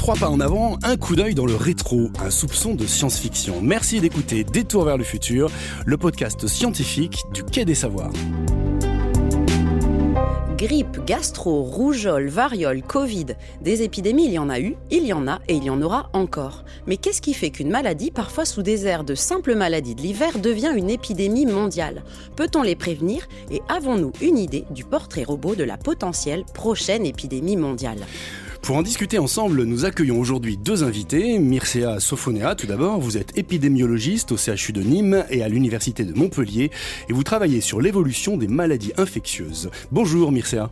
3 pas en avant, un coup d'œil dans le rétro, un soupçon de science-fiction. Merci d'écouter Détour vers le futur, le podcast scientifique du Quai des Savoirs. Grippe, gastro, rougeole, variole, Covid. Des épidémies, il y en a eu, il y en a et il y en aura encore. Mais qu'est-ce qui fait qu'une maladie, parfois sous des airs de simple maladie de l'hiver, devient une épidémie mondiale ? Peut-on les prévenir ? Et avons-nous une idée du portrait robot de la potentielle prochaine épidémie mondiale ? Pour en discuter ensemble, nous accueillons aujourd'hui 2 invités. Mircea Sofonea, tout d'abord, vous êtes épidémiologiste au CHU de Nîmes et à l'Université de Montpellier et vous travaillez sur l'évolution des maladies infectieuses. Bonjour Mircea.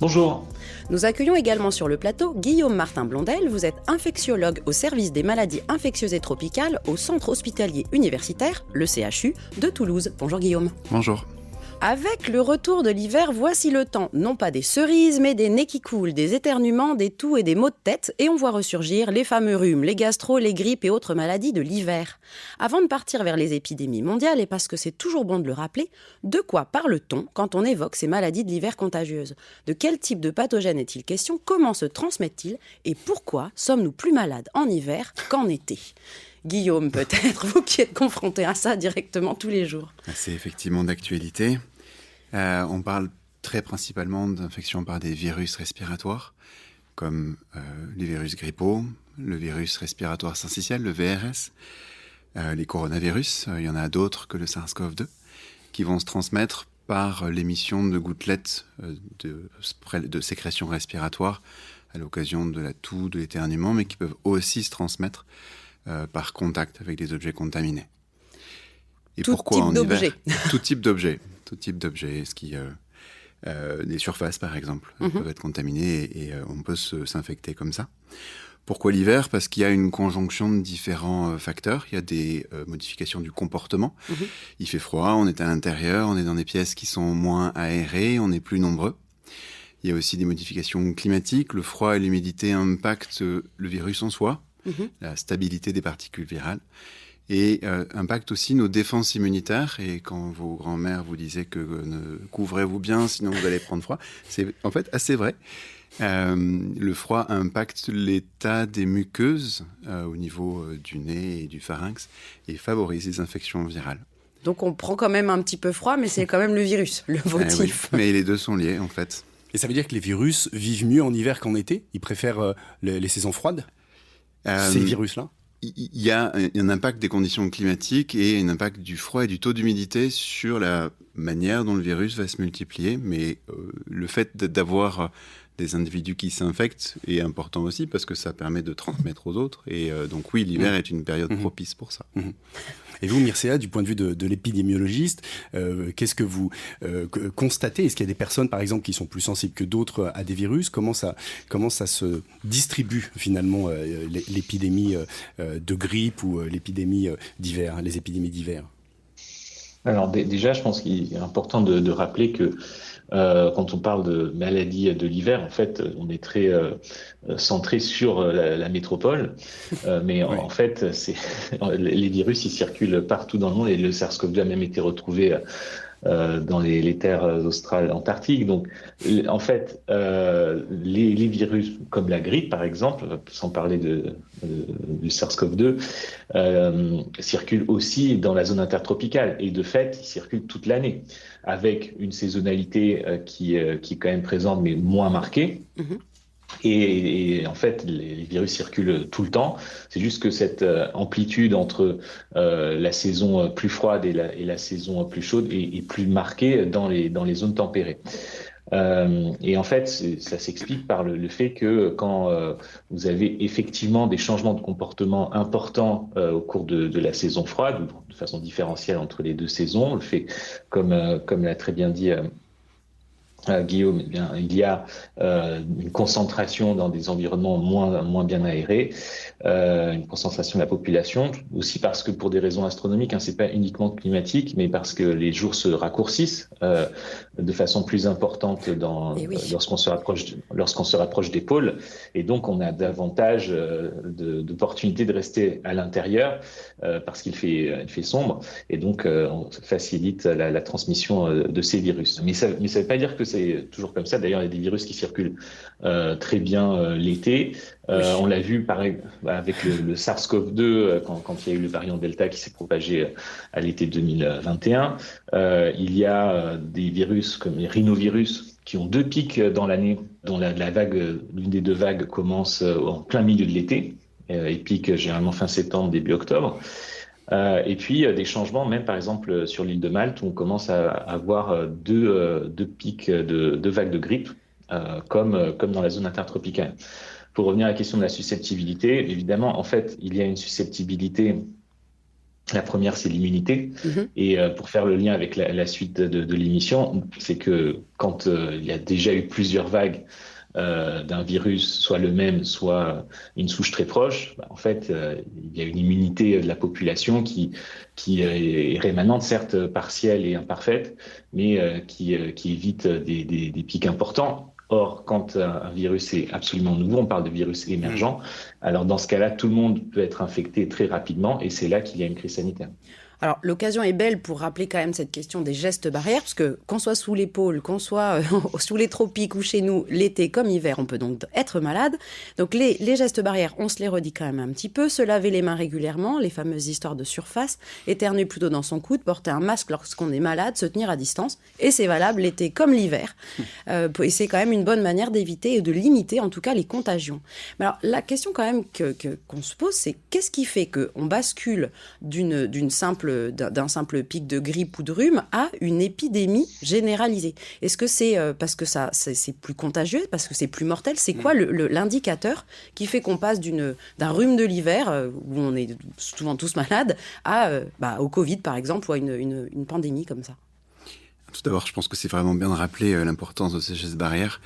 Bonjour. Nous accueillons également sur le plateau Guillaume Martin Blondel. Vous êtes infectiologue au service des maladies infectieuses et tropicales au Centre hospitalier universitaire, le CHU, de Toulouse. Bonjour Guillaume. Bonjour. Avec le retour de l'hiver, voici le temps, non pas des cerises, mais des nez qui coulent, des éternuements, des toux et des maux de tête, et on voit ressurgir les fameux rhumes, les gastro, les grippes et autres maladies de l'hiver. Avant de partir vers les épidémies mondiales, et parce que c'est toujours bon de le rappeler, de quoi parle-t-on quand on évoque ces maladies de l'hiver contagieuses ? De quel type de pathogène est-il question ? Comment se transmettent-ils ? Et pourquoi sommes-nous plus malades en hiver qu'en été ? Guillaume, peut-être, vous qui êtes confronté à ça directement tous les jours. C'est effectivement d'actualité. On parle très principalement d'infections par des virus respiratoires, comme les virus grippaux, le virus respiratoire syncytial, le VRS, les coronavirus. Il y en a d'autres que le SARS-CoV-2, qui vont se transmettre par l'émission de gouttelettes de sécrétions respiratoires à l'occasion de la toux, de l'éternuement, mais qui peuvent aussi se transmettre par contact avec des objets contaminés. Et tout pourquoi type en d'objet. hiver Tout type d'objet. Des surfaces, par exemple, peuvent être contaminées et on peut s'infecter comme ça. Pourquoi l'hiver ? Parce qu'il y a une conjonction de différents facteurs. Il y a des modifications du comportement. Il fait froid, on est à l'intérieur, on est dans des pièces qui sont moins aérées, on est plus nombreux. Il y a aussi des modifications climatiques. Le froid et l'humidité impactent le virus en soi, la stabilité des particules virales, et impactent aussi nos défenses immunitaires. Et quand vos grands-mères vous disaient que couvrez-vous bien, sinon vous allez prendre froid, c'est en fait assez vrai. Le froid impacte l'état des muqueuses au niveau du nez et du pharynx et favorise les infections virales. Donc on prend quand même un petit peu froid, mais c'est quand même le virus, le votif. Oui, mais les deux sont liés en fait. Et ça veut dire que les virus vivent mieux en hiver qu'en été ? Ils préfèrent les saisons froides ? Ces virus-là ? Il y a un impact des conditions climatiques et un impact du froid et du taux d'humidité sur la manière dont le virus va se multiplier. Mais le fait d'avoir des individus qui s'infectent est important aussi parce que ça permet de transmettre aux autres. Et donc oui, l'hiver est une période propice pour ça. Et vous, Mircea, du point de vue de l'épidémiologiste, qu'est-ce que vous constatez ? Est-ce qu'il y a des personnes, par exemple, qui sont plus sensibles que d'autres à des virus ? Comment ça se distribue, finalement, l'épidémie de grippe ou l'épidémie d'hiver, les épidémies d'hiver ? Alors déjà, je pense qu'il est important de rappeler que quand on parle de maladies de l'hiver, en fait, on est très centré sur la métropole, mais Oui. en fait, les virus, ils circulent partout dans le monde et le SARS-CoV-2 a même été retrouvé dans les terres australes, antarctiques. Donc, en fait, les virus comme la grippe, par exemple, sans parler du SARS-CoV-2, circulent aussi dans la zone intertropicale. Et de fait, ils circulent toute l'année, avec une saisonnalité qui est quand même présente, mais moins marquée. Et en fait, les virus circulent tout le temps. C'est juste que cette amplitude entre la saison plus froide et la saison plus chaude est plus marquée dans les zones tempérées. Et en fait, ça s'explique par le fait que quand vous avez effectivement des changements de comportement importants au cours de la saison froide, ou de façon différentielle entre les deux saisons, le fait, comme l'a très bien dit Guillaume, eh bien, il y a une concentration dans des environnements moins bien aérés, une concentration de la population, aussi parce que pour des raisons astronomiques, c'est pas uniquement climatique, mais parce que les jours se raccourcissent de façon plus importante lorsqu'on se rapproche des pôles, et donc on a davantage d'opportunités de rester à l'intérieur parce qu'il fait sombre, et donc on facilite la transmission de ces virus. Mais ça veut pas dire que c'est toujours comme ça. D'ailleurs, il y a des virus qui circulent très bien l'été. On l'a vu avec le SARS-CoV-2 quand il y a eu le variant Delta qui s'est propagé à l'été 2021. Il y a des virus comme les rhinovirus qui ont 2 pics dans l'année, dont l'une des 2 vagues commence en plein milieu de l'été et pique généralement fin septembre, début octobre. Et puis des changements, même par exemple sur l'île de Malte, où on commence à avoir deux pics de vagues de grippe, comme dans la zone intertropicale. Pour revenir à la question de la susceptibilité, évidemment, en fait, il y a une susceptibilité. La première, c'est l'immunité. Et pour faire le lien avec la suite de l'émission, c'est que quand il y a déjà eu plusieurs vagues d'un virus, soit le même, soit une souche très proche, en fait, il y a une immunité de la population qui est rémanente, certes partielle et imparfaite, mais qui évite des pics importants. Or, quand un virus est absolument nouveau, on parle de virus émergent, alors dans ce cas-là, tout le monde peut être infecté très rapidement et c'est là qu'il y a une crise sanitaire. Alors, l'occasion est belle pour rappeler quand même cette question des gestes barrières, parce que qu'on soit sous les pôles, qu'on soit sous les tropiques ou chez nous, l'été comme hiver, on peut donc être malade. Donc, les gestes barrières, on se les redit quand même un petit peu. Se laver les mains régulièrement, les fameuses histoires de surface, éternuer plutôt dans son coude, porter un masque lorsqu'on est malade, se tenir à distance. Et c'est valable l'été comme l'hiver. Et c'est quand même une bonne manière d'éviter et de limiter, en tout cas, les contagions. Mais alors, la question quand même qu'on se pose, c'est qu'est-ce qui fait qu'on bascule d'un simple pic de grippe ou de rhume à une épidémie généralisée? Est-ce que c'est parce que c'est plus contagieux, parce que c'est plus mortel? C'est quoi l'indicateur qui fait qu'on passe d'un rhume de l'hiver, où on est souvent tous malades, au Covid, par exemple, ou à une pandémie comme ça? Tout d'abord, je pense que c'est vraiment bien de rappeler l'importance de ces gestes barrières.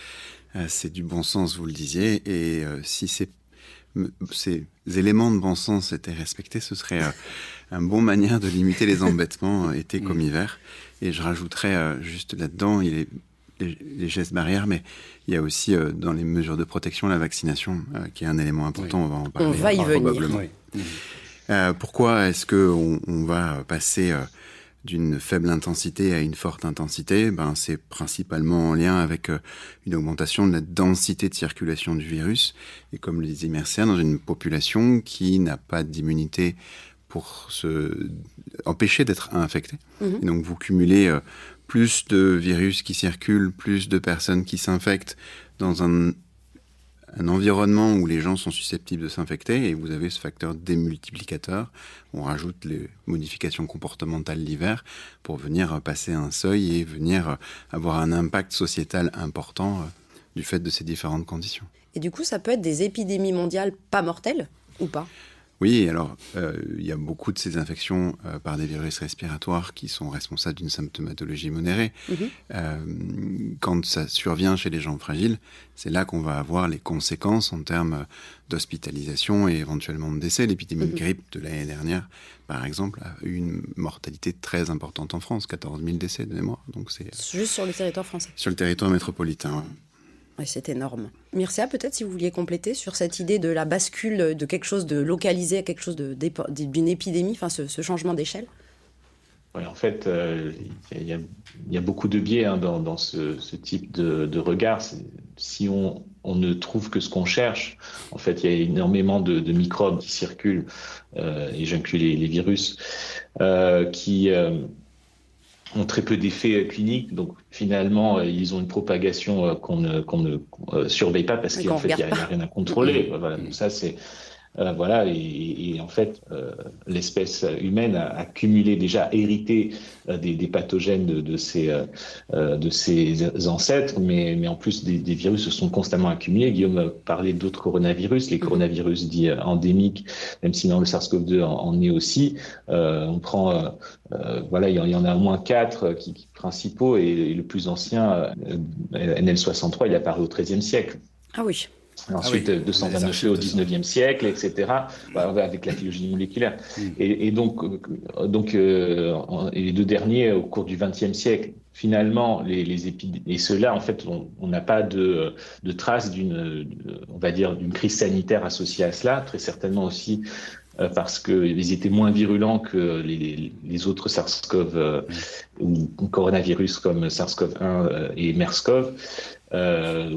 C'est du bon sens, vous le disiez, et si ces éléments de bon sens étaient respectés, ce serait une bonne manière de limiter les embêtements été comme hiver. Et je rajouterais juste là-dedans, il y a les gestes barrières, mais il y a aussi dans les mesures de protection la vaccination, qui est un élément important. On va en parler. On va y venir. Probablement. Pourquoi est-ce qu'on va passer d'une faible intensité à une forte intensité? C'est principalement en lien avec une augmentation de la densité de circulation du virus. Et comme le disait Mircea, dans une population qui n'a pas d'immunité pour se empêcher d'être infectée. Et donc vous cumulez plus de virus qui circulent, plus de personnes qui s'infectent dans un environnement où les gens sont susceptibles de s'infecter, et vous avez ce facteur démultiplicateur. On rajoute les modifications comportementales l'hiver pour venir passer un seuil et venir avoir un impact sociétal important du fait de ces différentes conditions. Et du coup, ça peut être des épidémies mondiales pas mortelles ou pas? Oui, alors il y a beaucoup de ces infections par des virus respiratoires qui sont responsables d'une symptomatologie modérée. Quand ça survient chez les gens fragiles, c'est là qu'on va avoir les conséquences en termes d'hospitalisation et éventuellement de décès. L'épidémie de grippe de l'année dernière, par exemple, a eu une mortalité très importante en France, 14 000 décès de mémoire. Donc c'est juste sur le territoire français. Sur le territoire métropolitain. Oui, c'est énorme. Mircea, peut-être si vous vouliez compléter sur cette idée de la bascule de quelque chose de localisé à quelque chose d'une épidémie, enfin ce changement d'échelle. Oui, en fait, il y a beaucoup de biais dans ce type de regard. Si on ne trouve que ce qu'on cherche, en fait, il y a énormément de microbes qui circulent, et j'inclus les virus, qui ont très peu d'effets cliniques, donc finalement ils ont une propagation qu'on ne surveille pas parce qu'en fait il n'y a rien à contrôler. Voilà, donc ça c'est voilà, et en fait l'espèce humaine a cumulé, déjà hérité des pathogènes de ses ancêtres, mais en plus des virus se sont constamment accumulés. Guillaume parlait d'autres coronavirus, les coronavirus dits endémiques, même si dans le SARS-CoV-2 en est aussi. On prend voilà, il y en a au moins 4 qui principaux, et le plus ancien, NL63, il est apparu au XIIIe siècle. Ah oui. Ensuite, 229 au 19e siècle, etc., avec la phylogénie moléculaire. Et donc, les 2 derniers au cours du 20e siècle. Finalement, les épidémies, et ceux-là, en fait, on n'a pas de traces on va dire, d'une crise sanitaire associée à cela. Très certainement aussi parce qu'ils étaient moins virulents que les autres SARS-CoV ou coronavirus comme SARS-CoV-1 et MERS-CoV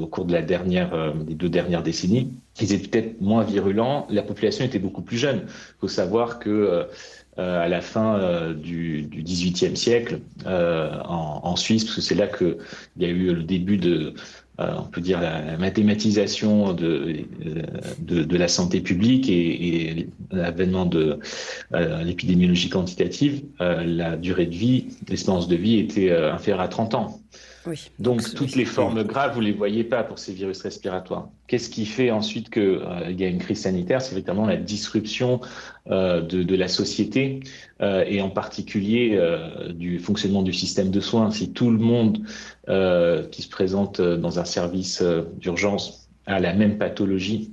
au cours de des 2 dernières décennies. Ils étaient peut-être moins virulents. La population était beaucoup plus jeune. Il faut savoir que à la fin du XVIIIe siècle, en Suisse, parce que c'est là qu'il y a eu le début on peut dire la mathématisation de la santé publique et l'avènement de l'épidémiologie quantitative, la durée de vie, l'espérance de vie était inférieure à 30 ans. Oui. Donc, toutes les formes graves, vous ne les voyez pas pour ces virus respiratoires. Qu'est-ce qui fait ensuite qu'il y a une crise sanitaire? C'est véritablement la disruption de la société et en particulier du fonctionnement du système de soins. Si tout le monde qui se présente dans un service d'urgence a la même pathologie,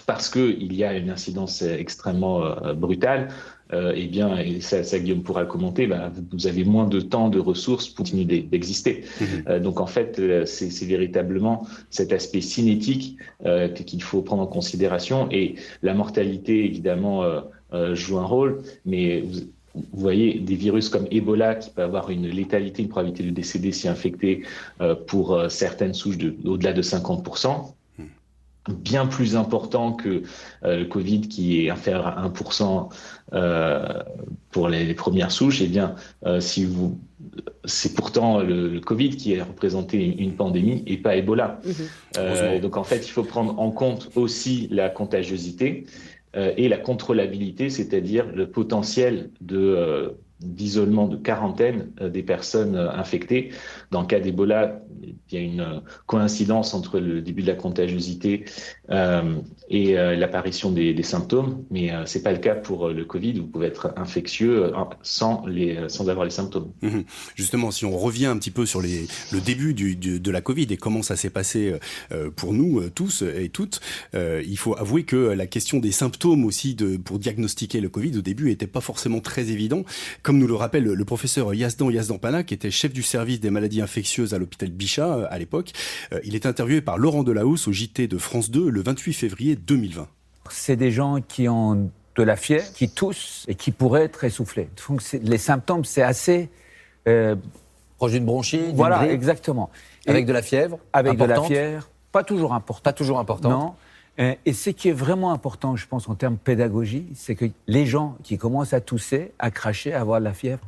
parce qu'il y a une incidence extrêmement brutale, eh bien, et ça Guillaume pourra le commenter, vous avez moins de temps, de ressources pour continuer d'exister. Donc en fait, c'est véritablement cet aspect cinétique qu'il faut prendre en considération, et la mortalité évidemment joue un rôle, mais vous voyez des virus comme Ebola qui peut avoir une létalité, une probabilité de décéder si infecté pour certaines souches au-delà de 50%. Bien plus important que le Covid qui est inférieur à 1% pour les premières souches, eh bien, c'est pourtant le Covid qui a représenté une pandémie et pas Ebola. Donc en fait, il faut prendre en compte aussi la contagiosité et la contrôlabilité, c'est-à-dire le potentiel d'isolement, de quarantaine des personnes infectées. Dans le cas d'Ebola, il y a une coïncidence entre le début de la contagiosité et l'apparition des symptômes, mais c'est pas le cas pour le Covid. Vous pouvez être infectieux sans avoir les symptômes. Justement, si on revient un petit peu sur le début de la Covid et comment ça s'est passé pour nous tous et toutes, il faut avouer que la question des symptômes aussi pour diagnostiquer le Covid au début était pas forcément très évident. Comme nous le rappelle le professeur Yazdan Pana, qui était chef du service des maladies infectieuses à l'hôpital Bichat à l'époque. Il est interviewé par Laurent Delahousse au JT de France 2 le 28 février 2020. C'est des gens qui ont de la fièvre, qui toussent et qui pourraient être essoufflés. Donc les symptômes, c'est assez... proche d'une bronchite, voilà, d'une grippe, exactement. Avec de la fièvre. Avec importante. de la fièvre, pas toujours importante. Pas toujours importante. Non. Et ce qui est vraiment important, je pense, en termes pédagogie, c'est que les gens qui commencent à tousser, à cracher, à avoir de la fièvre,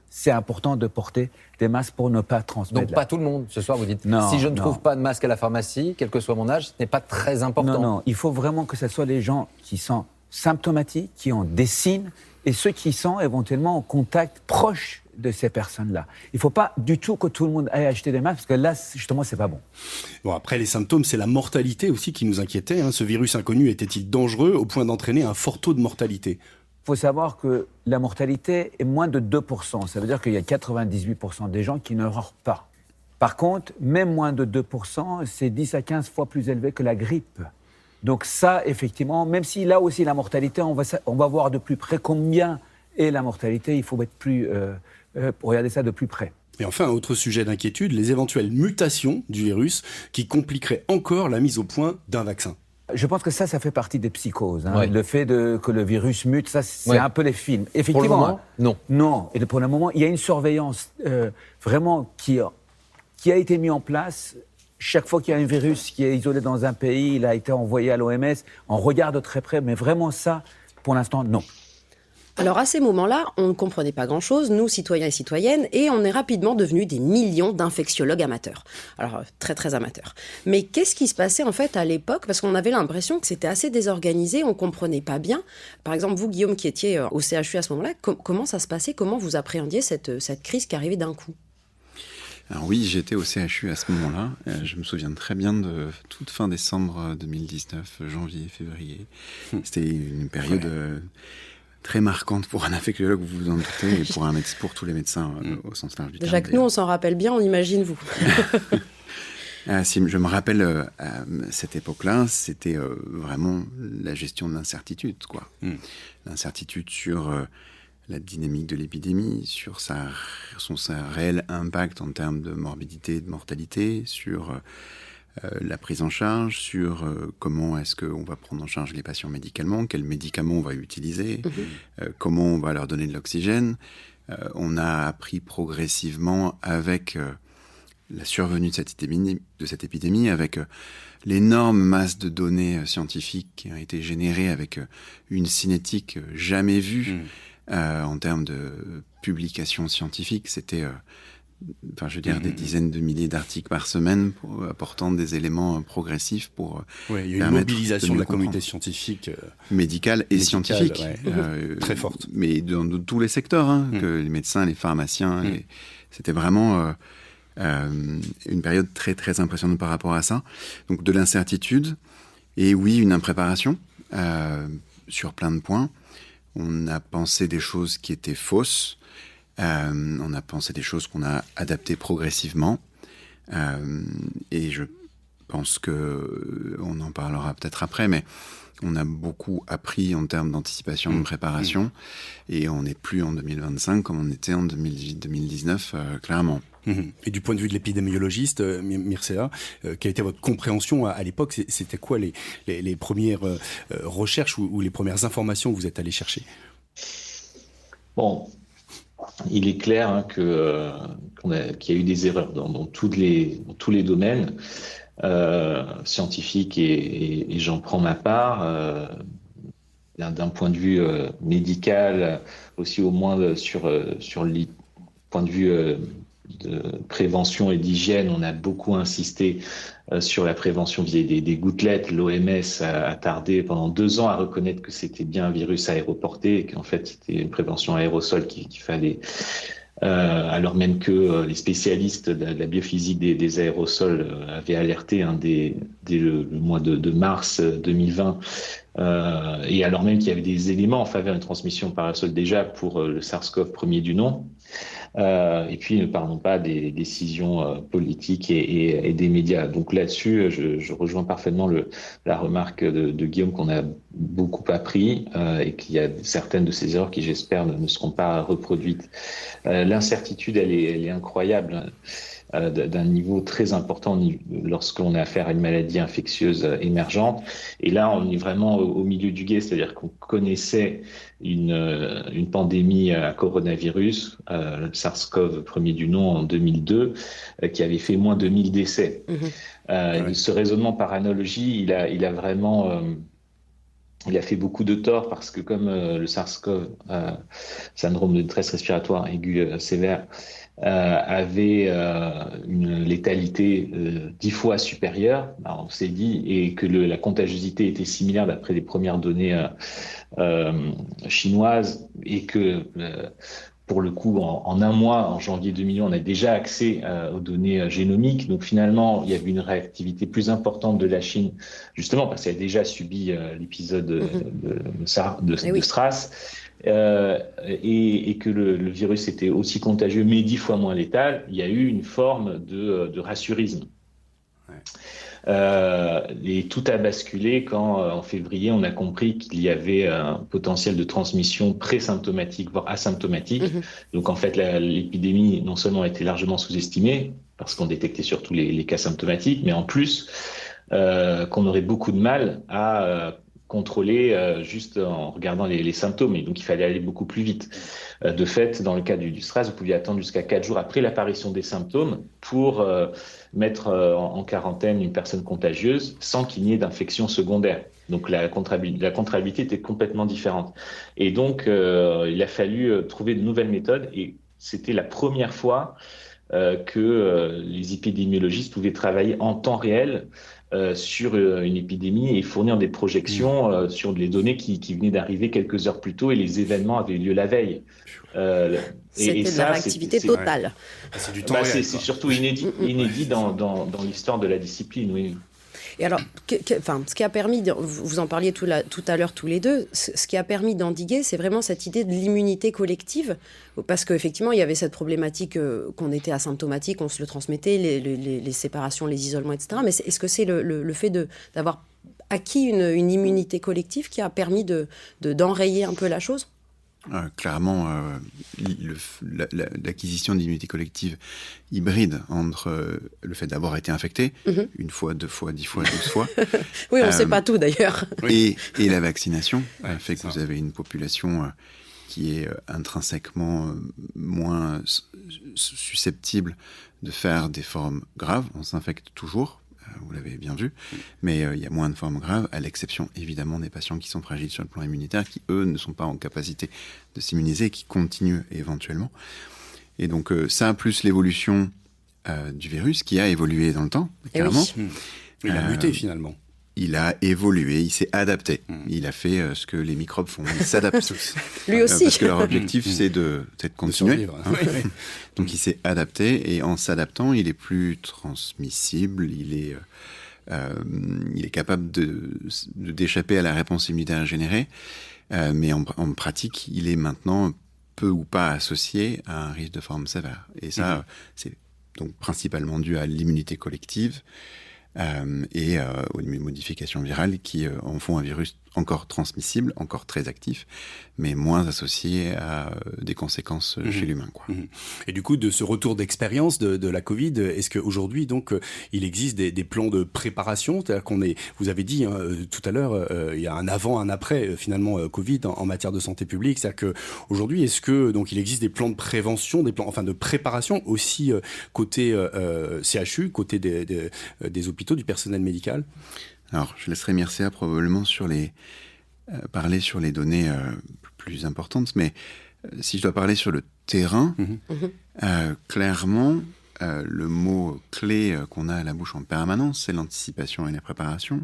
c'est important de porter des masques pour ne pas transmettre. Donc pas tout le monde. Ce soir, vous dites, non, si je ne trouve pas de masque à la pharmacie, quel que soit mon âge, ce n'est pas très important. Non, il faut vraiment que ce soit les gens qui sont symptomatiques, qui ont des signes, et ceux qui sont éventuellement en contact proche de ces personnes-là. Il ne faut pas du tout que tout le monde aille acheter des masques, parce que là, justement, c'est pas bon. Bon, après, les symptômes, c'est la mortalité aussi qui nous inquiétait. Ce virus inconnu était-il dangereux au point d'entraîner un fort taux de mortalité ? Il faut savoir que la mortalité est moins de 2%. Ça veut dire qu'il y a 98% des gens qui ne meurent pas. Par contre, même moins de 2%, c'est 10 à 15 fois plus élevé que la grippe. Donc ça, effectivement, même si là aussi la mortalité, on va voir de plus près combien est la mortalité. Il faut être regarder ça de plus près. Et enfin, un autre sujet d'inquiétude, les éventuelles mutations du virus qui compliqueraient encore la mise au point d'un vaccin. Je pense que ça fait partie des psychoses. Oui. Le fait que le virus mute, ça, c'est un peu les films. Effectivement. Pour le moment, non. Non. Et pour le moment, il y a une surveillance vraiment qui a été mise en place. Chaque fois qu'il y a un virus qui est isolé dans un pays, il a été envoyé à l'OMS. On regarde de très près, mais vraiment ça, pour l'instant, non. Alors à ces moments-là, on ne comprenait pas grand-chose, nous, citoyens et citoyennes, et on est rapidement devenus des millions d'infectiologues amateurs. Alors très très amateurs. Mais qu'est-ce qui se passait en fait à l'époque ? Parce qu'on avait l'impression que c'était assez désorganisé, on ne comprenait pas bien. Par exemple, vous, Guillaume, qui étiez au CHU à ce moment-là, comment ça se passait ? Comment vous appréhendiez cette crise qui arrivait d'un coup ? Alors oui, j'étais au CHU à ce moment-là. Je me souviens très bien de toute fin décembre 2019, janvier, février. C'était une période... très marquante pour un infectiologue, vous vous en doutez, et pour tous les médecins au sens large du terme. Déjà que nous, on s'en rappelle bien, on imagine vous. Si je me rappelle, à cette époque-là, c'était vraiment la gestion de l'incertitude, quoi. L'incertitude sur la dynamique de l'épidémie, sur son réel impact en termes de morbidité et de mortalité, sur la prise en charge, sur comment est-ce qu'on va prendre en charge les patients médicalement, quels médicaments on va utiliser, comment on va leur donner de l'oxygène. On a appris progressivement avec la survenue de cette épidémie, avec l'énorme masse de données scientifiques qui ont été générées avec une cinétique jamais vue en termes de publications scientifiques. C'était, des dizaines de milliers d'articles par semaine apportant des éléments progressifs pour il y a une mobilisation de la communauté scientifique. Médicale et scientifique. Très forte. Mais dans tous les secteurs, que les médecins, les pharmaciens, c'était vraiment... une période très très impressionnante par rapport à ça. Donc de l'incertitude et oui, une impréparation sur plein de points. On a pensé des choses qui étaient fausses. On a pensé des choses qu'on a adaptées progressivement. Et je pense que on en parlera peut-être après, mais on a beaucoup appris en termes d'anticipation, de préparation. Et on n'est plus en 2025 comme on était en 2018-2019, clairement. Et du point de vue de l'épidémiologiste, Mircea, quelle était votre compréhension à l'époque? C'était quoi les premières recherches ou les premières informations que vous êtes allé chercher? Bon, il est clair qu'il y a eu des erreurs dans tous les domaines scientifiques et j'en prends ma part. D'un point de vue médical, aussi au moins sur le point de vue de prévention et d'hygiène, on a beaucoup insisté sur la prévention via des gouttelettes. L'OMS a tardé pendant 2 ans à reconnaître que c'était bien un virus aéroporté et qu'en fait c'était une prévention aérosol qu'il fallait, alors même que les spécialistes de la biophysique des aérosols avaient alerté dès le mois de mars 2020, et alors même qu'il y avait des éléments en faveur d'une transmission par aérosol déjà pour le SARS-CoV premier du nom. Et puis ne parlons pas des décisions politiques et des médias. Donc là-dessus, je rejoins parfaitement la remarque de Guillaume qu'on a beaucoup appris et qu'il y a certaines de ces erreurs qui, j'espère, ne seront pas reproduites. L'incertitude, elle est incroyable, d'un niveau très important lorsqu'on a affaire à une maladie infectieuse émergente. Et là, on est vraiment au milieu du gué, c'est-à-dire qu'on connaissait une pandémie à coronavirus, le SARS-CoV premier du nom en 2002, qui avait fait moins de 1000 décès. Ce raisonnement par analogie, il a vraiment... il a fait beaucoup de tort parce que comme le SARS-CoV, syndrome de détresse respiratoire aiguë sévère, avait une létalité 10 fois supérieure, on s'est dit, et que la contagiosité était similaire d'après les premières données chinoises, et que pour le coup, en un mois, en janvier 2000, on a déjà accès aux données génomiques. Donc finalement, il y avait une réactivité plus importante de la Chine, justement parce qu'elle a déjà subi l'épisode de SRAS, et que le virus était aussi contagieux, mais 10 fois moins létal. Il y a eu une forme de rassurisme. Et tout a basculé quand, en février, on a compris qu'il y avait un potentiel de transmission pré-symptomatique, voire asymptomatique. Donc, en fait, l'épidémie, non seulement a été largement sous-estimée, parce qu'on détectait surtout les cas symptomatiques, mais en plus, qu'on aurait beaucoup de mal à contrôler juste en regardant les symptômes. Et donc, il fallait aller beaucoup plus vite. De fait, dans le cas du SRAS, vous pouviez attendre jusqu'à 4 jours après l'apparition des symptômes pour mettre en quarantaine une personne contagieuse sans qu'il n'y ait d'infection secondaire. Donc, la comptabilité était complètement différente. Et donc, il a fallu trouver de nouvelles méthodes. Et c'était la première fois que les épidémiologistes pouvaient travailler en temps réel sur une épidémie et fournir des projections sur les données qui venaient d'arriver quelques heures plus tôt, et les événements avaient eu lieu la veille. C'était de la réactivité totale. C'est du temps réel, c'est surtout inédit dans l'histoire de la discipline, oui. Et alors, ce qui a permis, vous en parliez tout à l'heure tous les deux, ce qui a permis d'endiguer, c'est vraiment cette idée de l'immunité collective, parce qu'effectivement, il y avait cette problématique qu'on était asymptomatique, on se le transmettait, les séparations, les isolements, etc. Mais est-ce que c'est le fait d'avoir acquis une immunité collective qui a permis d'enrayer un peu la chose ? Clairement, l'acquisition d'immunité collective hybride entre le fait d'avoir été infecté, une fois, 2 fois, 10 fois, 12 fois. Oui, on ne sait pas tout d'ailleurs. Et la vaccination fait que vous avez une population qui est intrinsèquement moins susceptible de faire des formes graves. On s'infecte toujours. Vous l'avez bien vu, mais il y a moins de formes graves, à l'exception évidemment des patients qui sont fragiles sur le plan immunitaire, qui eux ne sont pas en capacité de s'immuniser et qui continuent éventuellement. Et donc ça, plus l'évolution du virus qui a évolué dans le temps, clairement. Oui. Il a muté finalement. Il a évolué, il s'est adapté. Il a fait ce que les microbes font, il s'adapte. Lui aussi. Parce que leur objectif, c'est de continuer. De survivre. Oui. Donc il s'est adapté, et en s'adaptant, il est plus transmissible, il est capable d'échapper à la réponse immunitaire générée, mais en pratique, il est maintenant peu ou pas associé à un risque de forme sévère. Et ça, c'est donc principalement dû à l'immunité collective, et aux modifications virales qui en font un virus encore transmissible, encore très actif, mais moins associé à des conséquences chez l'humain, quoi. Et du coup, de ce retour d'expérience de la Covid, est-ce qu'aujourd'hui, donc, il existe des plans de préparation? C'est-à-dire vous avez dit tout à l'heure, il y a un avant, un après, finalement, Covid en matière de santé publique. C'est-à-dire qu'aujourd'hui, est-ce que donc il existe des plans de prévention, des plans, de préparation aussi côté CHU, côté des hôpitaux, du personnel médical? Alors, je laisserai Mircea probablement parler sur les données plus importantes, mais si je dois parler sur le terrain, clairement, le mot clé qu'on a à la bouche en permanence, c'est l'anticipation et la préparation,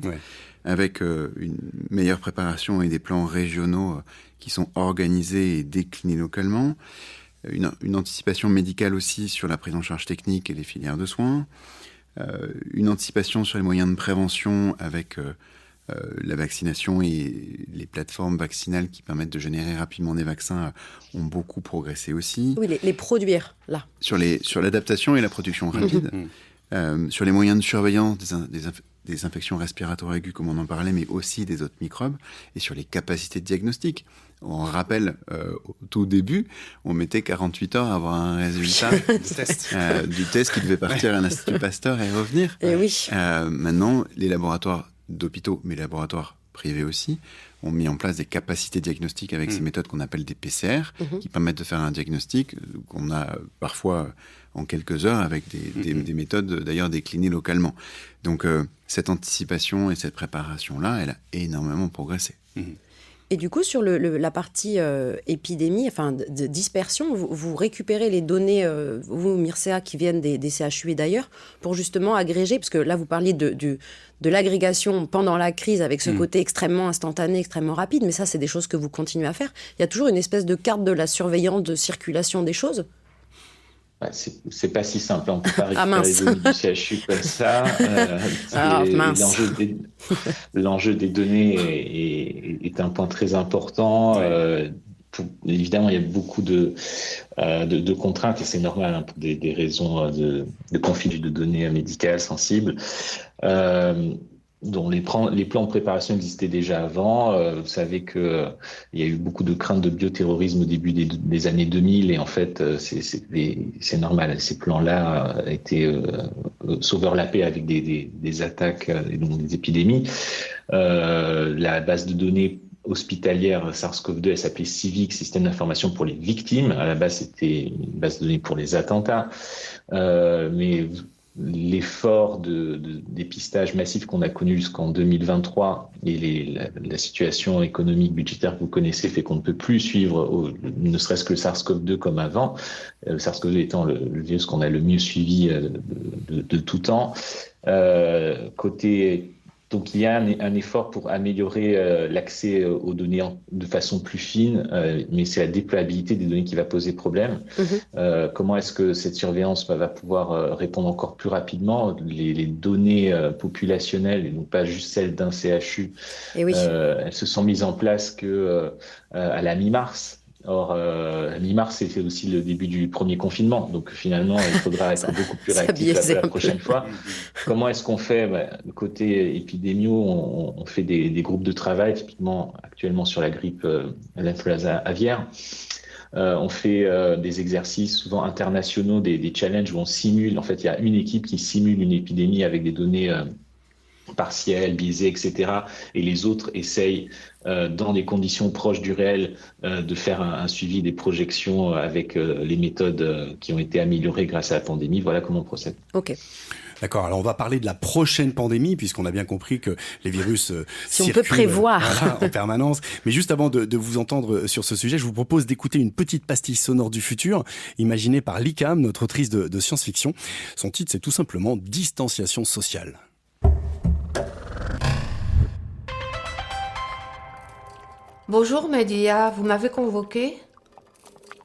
avec une meilleure préparation et des plans régionaux qui sont organisés et déclinés localement, une anticipation médicale aussi sur la prise en charge technique et les filières de soins, une anticipation sur les moyens de prévention avec la vaccination, et les plateformes vaccinales qui permettent de générer rapidement des vaccins ont beaucoup progressé aussi. Oui, les produire, là. Sur l'adaptation et la production rapide. Sur les moyens de surveillance des infections respiratoires aiguës, comme on en parlait, mais aussi des autres microbes, et sur les capacités de diagnostic. On rappelle, au tout début, on mettait 48 heures à avoir un résultat du test qui devait partir à l'Institut Pasteur et revenir. Et oui. Maintenant, les laboratoires d'hôpitaux, mais les laboratoires privés aussi, ont mis en place des capacités diagnostiques avec ces méthodes qu'on appelle des PCR, qui permettent de faire un diagnostic qu'on a parfois en quelques heures, avec des méthodes d'ailleurs déclinées localement. Donc cette anticipation et cette préparation-là, elle a énormément progressé. Et du coup, sur la partie épidémie, de dispersion, vous récupérez les données, vous, Mircea, qui viennent des CHU et d'ailleurs, pour justement agréger, parce que là, vous parliez de l'agrégation pendant la crise, avec ce côté extrêmement instantané, extrêmement rapide, mais ça, c'est des choses que vous continuez à faire. Il y a toujours une espèce de carte de la surveillance de circulation des choses. C'est pas si simple, on peut pas récupérer les données du CHU comme ça. L'enjeu des données est un point très important. Évidemment, il y a beaucoup de contraintes, et c'est normal pour des raisons de conflit de données médicales sensibles. Dont les plans de préparation existaient déjà avant. Vous savez qu'il y a eu beaucoup de craintes de bioterrorisme au début des années 2000, et en fait, c'est normal. Ces plans-là étaient s'overlappaient avec des attaques et donc des épidémies. La base de données hospitalière SARS-CoV-2, elle s'appelait CIVIC, Système d'information pour les victimes. À la base, c'était une base de données pour les attentats. Mais l'effort de dépistage massif qu'on a connu jusqu'en 2023 et la situation économique budgétaire que vous connaissez fait qu'on ne peut plus suivre ne serait-ce que le SARS-CoV-2 comme avant, le SARS-CoV-2 étant le virus qu'on a le mieux suivi de tout temps. Donc il y a un effort pour améliorer l'accès aux données de façon plus fine, mais c'est la déployabilité des données qui va poser problème. Comment est-ce que cette surveillance va pouvoir répondre encore plus rapidement? Les données populationnelles, et donc pas juste celles d'un CHU, elles se sont mises en place à la mi-mars. Or, mi-mars, c'était aussi le début du premier confinement. Donc, finalement, il faudra être beaucoup plus réactif la prochaine fois. Comment est-ce qu'on fait? Côté épidémio, on fait des groupes de travail, typiquement actuellement sur la grippe, l'influenza aviaire. On fait des exercices souvent internationaux, des challenges où on simule. En fait, il y a une équipe qui simule une épidémie avec des données partielles, biaisées, etc. Et les autres essayent, dans des conditions proches du réel, de faire un suivi des projections avec les méthodes qui ont été améliorées grâce à la pandémie. Voilà comment on procède. Ok. D'accord, alors on va parler de la prochaine pandémie, puisqu'on a bien compris que les virus si on peut prévoir en permanence. Mais juste avant de vous entendre sur ce sujet, je vous propose d'écouter une petite pastille sonore du futur, imaginée par Likam, notre autrice de science-fiction. Son titre, c'est tout simplement « Distanciation sociale ». Bonjour Média, vous m'avez convoqué?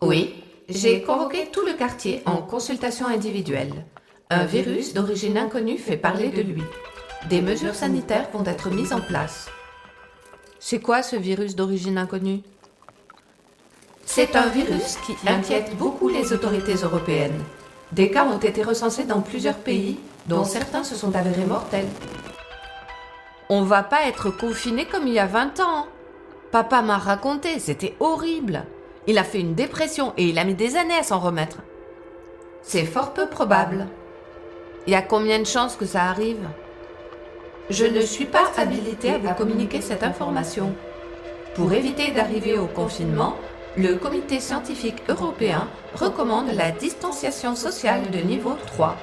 Oui, j'ai convoqué tout le quartier en consultation individuelle. Un virus d'origine inconnue fait parler de lui. Des mesures sanitaires vont être mises en place. C'est quoi ce virus d'origine inconnue? C'est un virus qui inquiète beaucoup les autorités européennes. Des cas ont été recensés dans plusieurs pays, dont certains se sont avérés mortels. On va pas être confinés comme il y a 20 ans. Papa m'a raconté, c'était horrible. Il a fait une dépression et il a mis des années à s'en remettre. C'est fort peu probable. Il y a combien de chances que ça arrive? Je ne suis pas habilitée à vous communiquer cette information. Pour éviter d'arriver au confinement, le Comité scientifique européen recommande la distanciation sociale de niveau 3.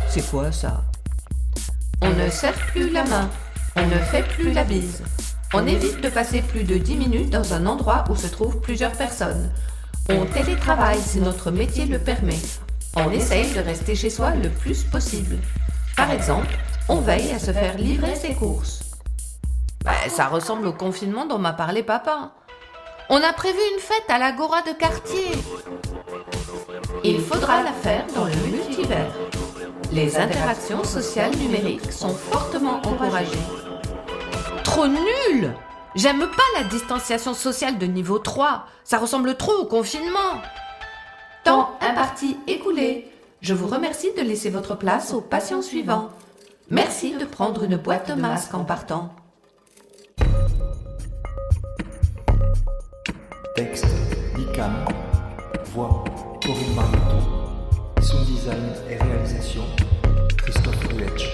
C'est quoi ça? On ne serre plus la main, on ne fait plus la bise. On évite de passer plus de 10 minutes dans un endroit où se trouvent plusieurs personnes. On télétravaille si notre métier le permet. On essaye de rester chez soi le plus possible. Par exemple, on veille à se faire livrer ses courses. Ça ressemble au confinement dont m'a parlé papa. On a prévu une fête à l'Agora de quartier. Il faudra la faire dans le multivers. Les interactions sociales numériques sont fortement encouragées. Trop nul! J'aime pas la distanciation sociale de niveau 3. Ça ressemble trop au confinement. Temps imparti écoulé. Je vous remercie de laisser votre place au patient suivant. Merci de prendre une boîte de masques en partant. Texte, Likam. Voix, Corinne Mariotto. Son design et réalisation, Christophe Ruetsch.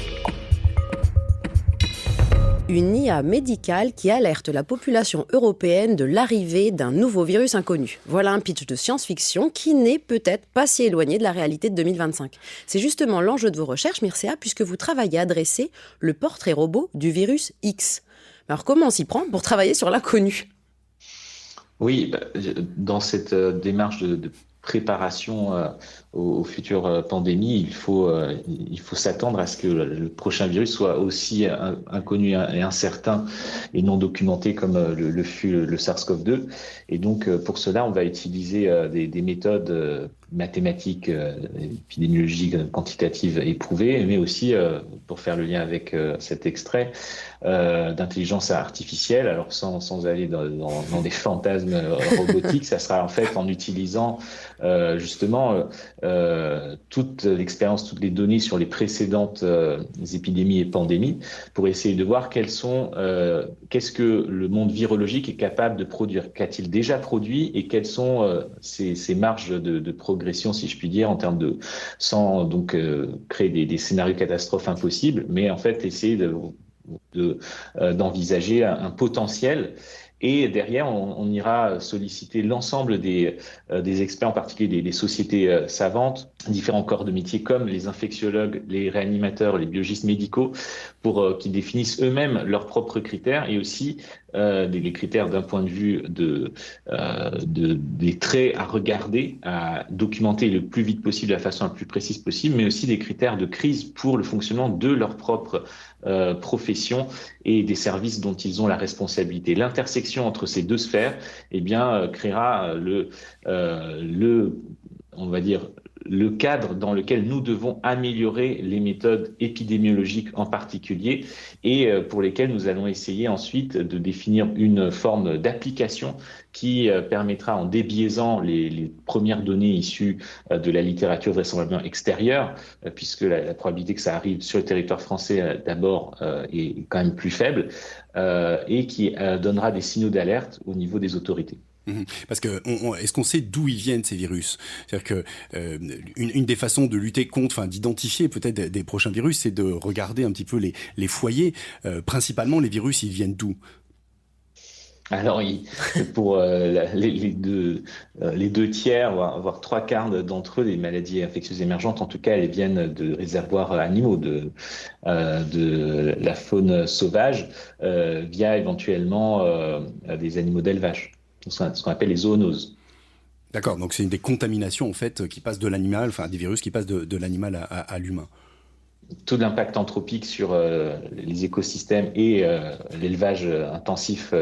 Une IA médicale qui alerte la population européenne de l'arrivée d'un nouveau virus inconnu. Voilà un pitch de science-fiction qui n'est peut-être pas si éloigné de la réalité de 2025. C'est justement l'enjeu de vos recherches, Mircea, puisque vous travaillez à dresser le portrait robot du virus X. Alors comment on s'y prend pour travailler sur l'inconnu? Oui, dans cette démarche de préparation aux futures pandémies, il faut s'attendre à ce que le prochain virus soit aussi inconnu et incertain et non documenté comme le fut le SARS-CoV-2. Et donc, pour cela, on va utiliser des méthodes mathématiques, épidémiologiques, quantitatives éprouvées, mais aussi, pour faire le lien avec cet extrait, d'intelligence artificielle. Alors, sans aller dans des fantasmes robotiques, ça sera en fait en utilisant justement toute l'expérience, toutes les données sur les précédentes épidémies et pandémies pour essayer de voir qu'est-ce que le monde virologique est capable de produire, qu'a-t-il déjà produit et quelles sont ses marges de progression, si je puis dire, en termes sans donc créer des scénarios catastrophes impossibles, mais en fait essayer d'envisager un potentiel. Et derrière, on ira solliciter l'ensemble des experts, en particulier des sociétés savantes, différents corps de métier comme les infectiologues, les réanimateurs, les biologistes médicaux, pour qu'ils définissent eux-mêmes leurs propres critères et aussi les critères d'un point de vue des traits à regarder, à documenter le plus vite possible, de la façon la plus précise possible, mais aussi des critères de crise pour le fonctionnement de leur propre profession et des services dont ils ont la responsabilité. L'intersection entre ces deux sphères, créera on va dire, le cadre dans lequel nous devons améliorer les méthodes épidémiologiques en particulier et pour lesquelles nous allons essayer ensuite de définir une forme d'application qui permettra, en débiaisant les premières données issues de la littérature vraisemblablement extérieure, puisque la probabilité que ça arrive sur le territoire français d'abord est quand même plus faible, et qui donnera des signaux d'alerte au niveau des autorités. Parce que est-ce qu'on sait d'où ils viennent ces virus? C'est-à-dire que une des façons de lutter contre, enfin d'identifier peut-être des prochains virus, c'est de regarder un petit peu les foyers. Principalement, les virus, ils viennent d'où? Alors, pour les deux tiers, voire trois quarts d'entre eux, des maladies infectieuses émergentes, en tout cas, elles viennent de réservoirs animaux, de la faune sauvage, via éventuellement des animaux d'élevage, ce qu'on appelle les zoonoses. D'accord, donc c'est des contaminations en fait qui passent de l'animal, enfin des virus qui passent de l'animal à l'humain. Tout l'impact anthropique sur les écosystèmes et l'élevage intensif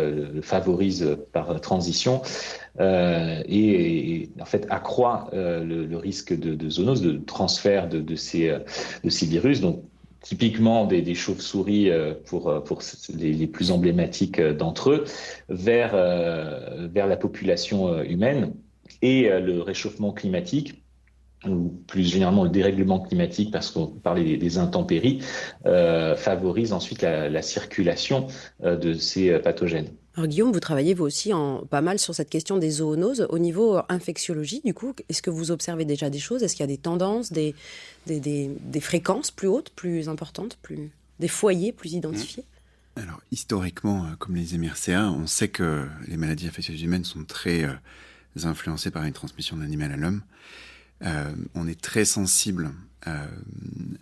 favorise par transition et en fait accroît le risque de zoonose, de transfert de ces virus. Donc typiquement des chauves-souris pour les plus emblématiques d'entre eux vers la population humaine, et le réchauffement climatique, ou plus généralement le dérèglement climatique, parce qu'on parlait des intempéries, favorise ensuite la circulation de ces pathogènes. Alors Guillaume, vous travaillez vous aussi pas mal sur cette question des zoonoses. Au niveau infectiologie, du coup, est-ce que vous observez déjà des choses? Est-ce qu'il y a des tendances, des fréquences plus hautes, plus importantes, des foyers plus identifiés? Alors, historiquement, comme les MRCA, on sait que les maladies infectieuses humaines sont très influencées par une transmission de l'animal à l'homme. On est très sensible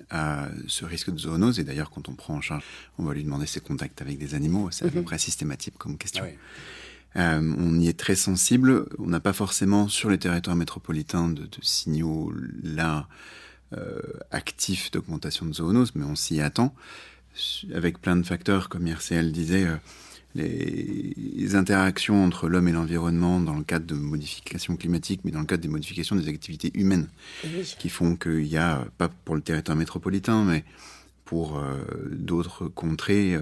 à ce risque de zoonose, et d'ailleurs quand on prend en charge, on va lui demander ses contacts avec des animaux, c'est à peu près systématique comme question. On y est très sensible, on n'a pas forcément sur les territoires métropolitains de signaux là actifs d'augmentation de zoonose, mais on s'y attend, avec plein de facteurs, comme IRCL disait, les interactions entre l'homme et l'environnement dans le cadre de modifications climatiques, mais dans le cadre des modifications des activités humaines, qui font qu'il y a, pas pour le territoire métropolitain, mais pour d'autres contrées,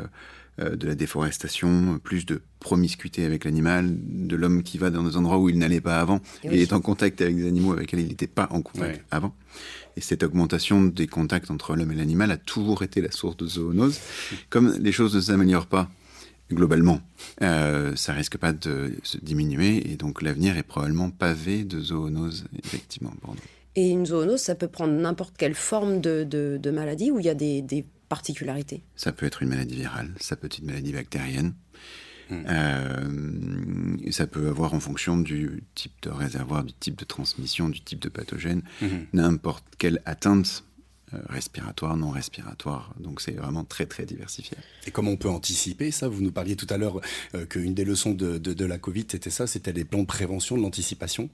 de la déforestation, plus de promiscuité avec l'animal, de l'homme qui va dans des endroits où il n'allait pas avant, et il est en contact avec des animaux avec lesquels il n'était pas en contact avant. Et cette augmentation des contacts entre l'homme et l'animal a toujours été la source de zoonose. Comme les choses ne s'améliorent pas globalement, ça risque pas de se diminuer, et donc l'avenir est probablement pavé de zoonoses, effectivement, pour nous. Et une zoonose, ça peut prendre n'importe quelle forme de maladie, où il y a des particularités? Ça peut être une maladie virale, ça peut être une maladie bactérienne. Et ça peut avoir, en fonction du type de réservoir, du type de transmission, du type de pathogène, n'importe quelle atteinte respiratoire, non respiratoire. Donc c'est vraiment très très diversifié. Et comment on peut anticiper ça? Vous nous parliez tout à l'heure qu'une des leçons de la Covid, c'était les plans de prévention, de l'anticipation.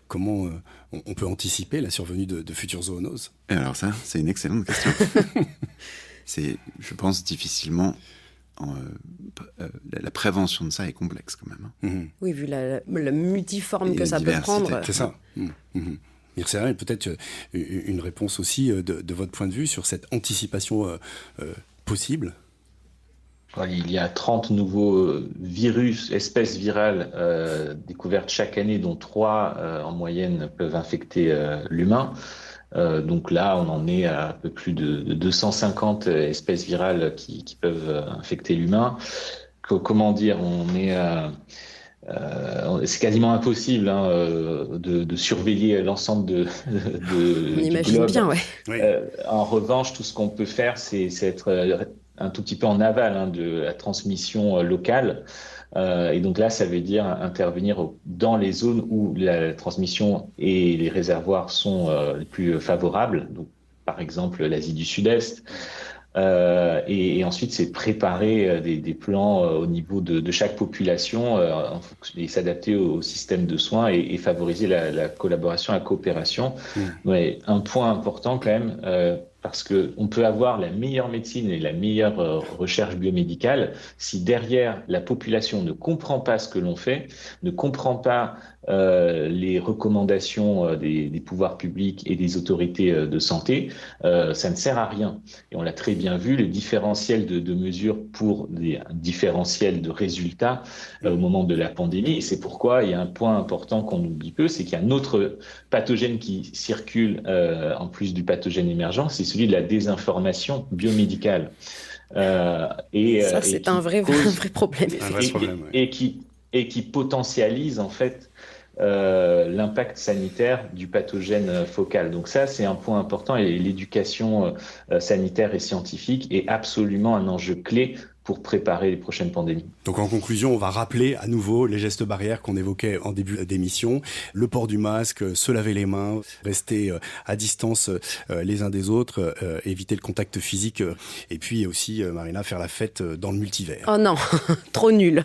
Comment on peut anticiper la survenue de futures zoonoses? Et alors ça, c'est une excellente question. C'est, je pense, difficilement... la prévention de ça est complexe quand même. Oui, vu la multiforme que ça peut prendre. C'est ça. IRCA, peut-être une réponse aussi de votre point de vue sur cette anticipation possible? Il y a 30 nouveaux virus, espèces virales découvertes chaque année, dont 3 en moyenne peuvent infecter l'humain. Donc là, on en est à peu plus de 250 espèces virales qui peuvent infecter l'humain. Comment dire, c'est quasiment impossible de surveiller l'ensemble on imagine bien, en revanche, tout ce qu'on peut faire, c'est être un tout petit peu en aval de la transmission locale. Et donc là, ça veut dire intervenir dans les zones où la transmission et les réservoirs sont les plus favorables. Donc, par exemple, l'Asie du Sud-Est. Et ensuite, c'est préparer des plans au niveau de chaque population et s'adapter au système de soins et favoriser la collaboration, la coopération. Ouais, un point important quand même, parce qu'on peut avoir la meilleure médecine et la meilleure recherche biomédicale si derrière la population ne comprend pas ce que l'on fait, ne comprend pas les recommandations des pouvoirs publics et des autorités de santé, ça ne sert à rien. Et on l'a très bien vu, le différentiel de mesures pour des différentiels de résultats au moment de la pandémie. Et c'est pourquoi il y a un point important qu'on oublie peu, c'est qu'il y a un autre pathogène qui circule en plus du pathogène émergent, c'est celui de la désinformation biomédicale. C'est un vrai problème. Et qui potentialise en fait l'impact sanitaire du pathogène focal. Donc ça, c'est un point important et l'éducation sanitaire et scientifique est absolument un enjeu clé pour préparer les prochaines pandémies. Donc en conclusion, on va rappeler à nouveau les gestes barrières qu'on évoquait en début d'émission. Le port du masque, se laver les mains, rester à distance les uns des autres, éviter le contact physique et puis aussi, Marina, faire la fête dans le multivers. Oh non, trop nul.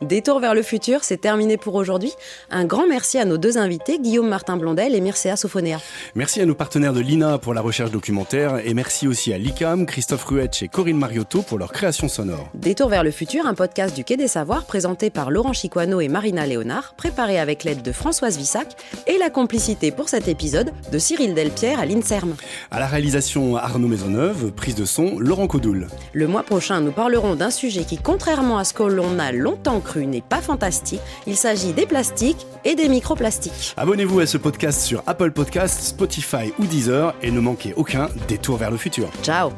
Détour vers le futur, c'est terminé pour aujourd'hui. Un grand merci à nos deux invités, Guillaume Martin-Blondel et Mircea Sofonea. Merci à nos partenaires de l'INA pour la recherche documentaire et merci aussi à l'ICAM, Christophe Ruetsch et Corinne Mariotto pour leur création sonore. Détour vers le futur, un podcast du Quai des Savoirs présenté par Laurent Chicoineau et Marina Léonard, préparé avec l'aide de Françoise Vissac et la complicité pour cet épisode de Cyril Delpierre à l'INSERM. À la réalisation, Arnaud Maisonneuve, prise de son, Laurent Codoul. Le mois prochain, nous parlerons d'un sujet qui, contrairement à ce que l'on a longtemps cru, n'est pas fantastique. Il s'agit des plastiques et des microplastiques. Abonnez-vous à ce podcast sur Apple Podcasts, Spotify ou Deezer et ne manquez aucun détour vers le futur. Ciao.